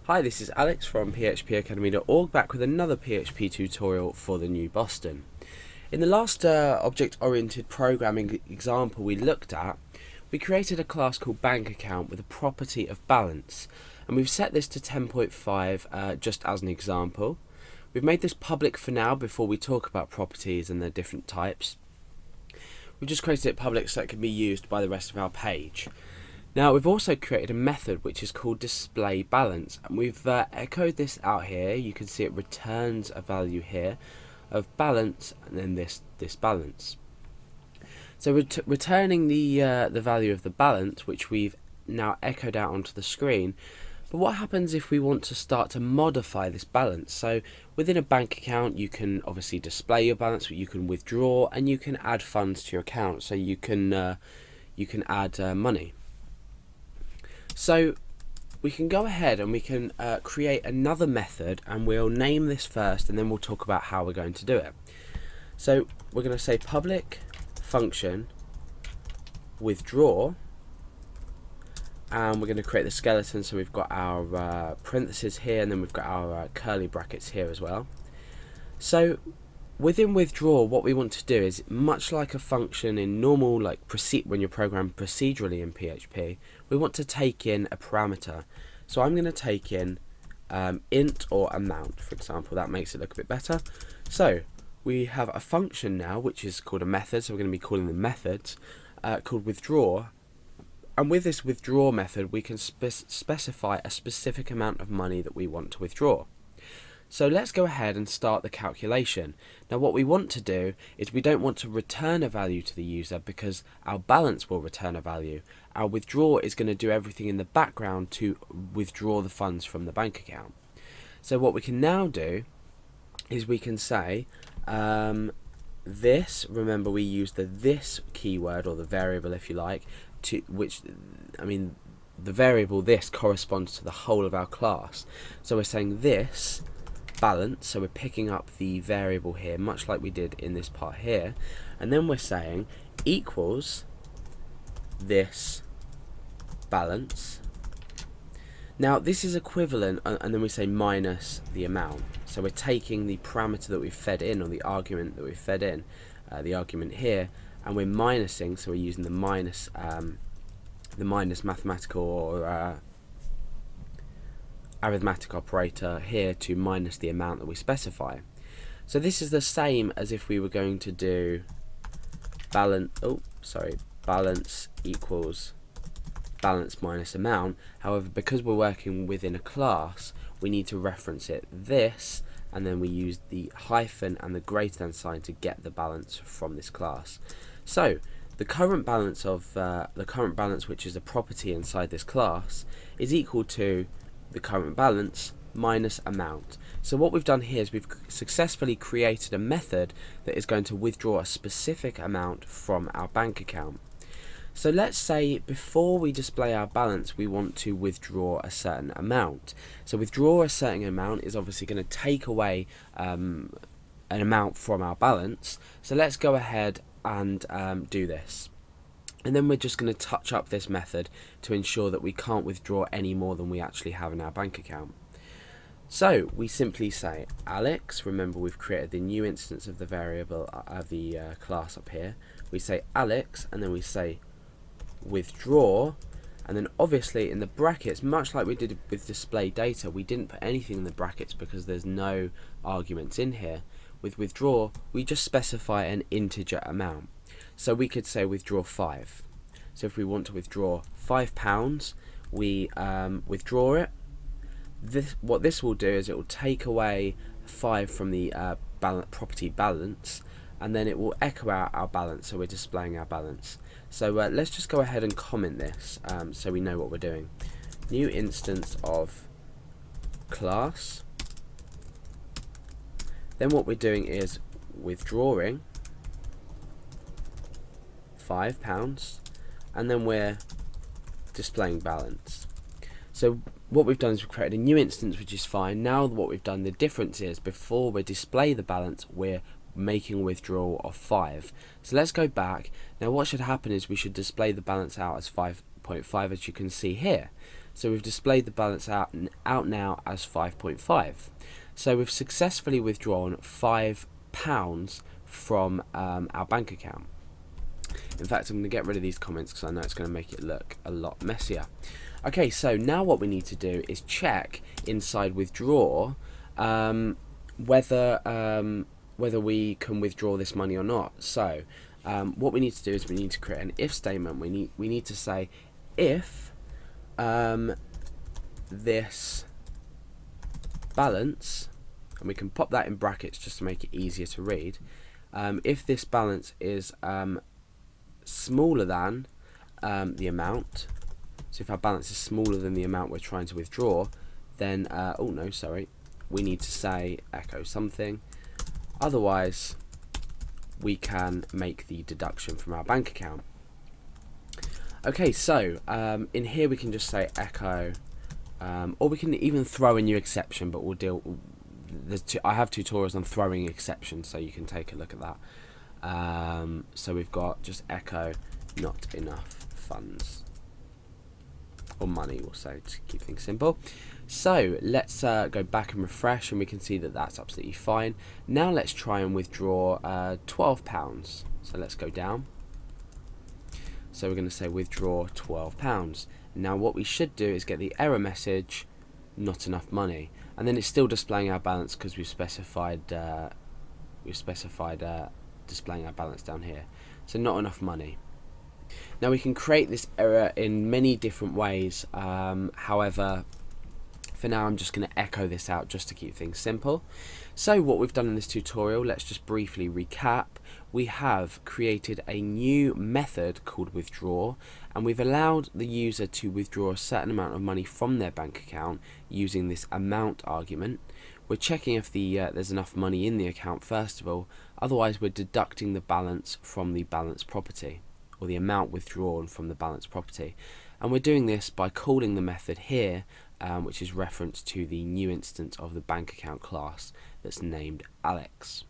Hi, this is Alex from phpacademy.org, back with another PHP tutorial for the new Boston. In the last object-oriented programming example we looked at, we created a class called bank account with a property of balance, and we've set this to 10.5 just as an example. We've made this public for now before we talk about properties and their different types. We've just created it public so it can be used by the rest of our page. Now we've also created a method which is called display balance, and we've echoed this out here. You can see it returns a value here of balance and then this balance. So returning the value of the balance, which we've now echoed out onto the screen. But what happens if we want to start to modify this balance? So within a bank account you can obviously display your balance, but you can withdraw and you can add funds to your account. So you can add money. So we can go ahead and we can create another method, and we'll name this first and then we'll talk about how we're going to do it. So we're going to say public function withdraw, and we're going to create the skeleton. So we've got our parentheses here, and then we've got our curly brackets here as well. So within withdraw, what we want to do is, much like a function in normal, like when you're programmed procedurally in PHP, we want to take in a parameter. So I'm going to take in int or amount, for example. That makes it look a bit better. So we have a function now which is called a method, so we're going to be calling them methods, called withdraw. And with this withdraw method we can specify a specific amount of money that we want to withdraw. So let's go ahead and start the calculation. Now what we want to do is, we don't want to return a value to the user because our balance will return a value. Our withdraw is going to do everything in the background to withdraw the funds from the bank account. So what we can now do is we can say this, remember we use the this keyword, or the variable if you like, the variable this corresponds to the whole of our class. So we're saying this balance, so we're picking up the variable here much like we did in this part here, and then we're saying equals this balance. Now this is equivalent, and then we say minus the amount. So we're taking the parameter that we've fed in, or the argument that we've fed in, the argument here, and we're minusing, so we're using the minus mathematical or arithmetic operator here to minus the amount that we specify. So this is the same as if we were going to do balance equals balance minus amount. However, because we're working within a class, we need to reference it this, and then we use the hyphen and the greater than sign to get the balance from this class. So the current balance which is a property inside this class, is equal to the current balance minus amount. So what we've done here is we've successfully created a method that is going to withdraw a specific amount from our bank account. So let's say before we display our balance we want to withdraw a certain amount. So withdraw a certain amount is obviously going to take away an amount from our balance. So let's go ahead and do this. And then we're just going to touch up this method to ensure that we can't withdraw any more than we actually have in our bank account. So we simply say Alex, remember we've created the new instance of the variable of the class up here. We say Alex, and then we say withdraw, and then obviously in the brackets, much like we did with display data, we didn't put anything in the brackets because there's no arguments in here. With withdraw, we just specify an integer amount. So we could say withdraw 5. So if we want to withdraw £5, we withdraw it. What this will do is it will take away 5 from the property balance, and then it will echo out our balance, so we're displaying our balance. So let's just go ahead and comment this so we know what we're doing. New instance of class. Then what we're doing is withdrawing £5, and then we're displaying balance. So what we've done is we've created a new instance, which is fine. Now what we've done, the difference is before we display the balance, we're making a withdrawal of 5. So let's go back. Now what should happen is we should display the balance out as 5.5, as you can see here. So we've displayed the balance out now as 5.5. So we've successfully withdrawn £5 from our bank account. In fact, I'm going to get rid of these comments because I know it's going to make it look a lot messier. Okay, so now what we need to do is check inside withdraw whether we can withdraw this money or not. So what we need to do is we need to create an if statement. We need to say if this balance, and we can pop that in brackets just to make it easier to read. If this balance is smaller than the amount, so if our balance is smaller than the amount we're trying to withdraw, then oh no, sorry, we need to say echo something. Otherwise, we can make the deduction from our bank account. Okay, so in here we can just say echo, or we can even throw a new exception, but we'll deal. I have tutorials on throwing exceptions, so you can take a look at that. So we've got just echo not enough funds, or money, we'll say, to keep things simple. So let's go back and refresh, and we can see that that's absolutely fine. Now let's try and withdraw £12. So let's go down. So we're going to say withdraw £12. Now what we should do is get the error message, not enough money, and then it's still displaying our balance because we've specified displaying our balance down here. So not enough money. Now we can create this error in many different ways. However, for now I'm just going to echo this out just to keep things simple. So what we've done in this tutorial, let's just briefly recap. We have created a new method called withdraw, and we've allowed the user to withdraw a certain amount of money from their bank account using this amount argument. We're checking if there's enough money in the account first of all, otherwise we're deducting the balance from the balance property, or the amount withdrawn from the balance property. And we're doing this by calling the method here, which is reference to the new instance of the bank account class that's named Alex.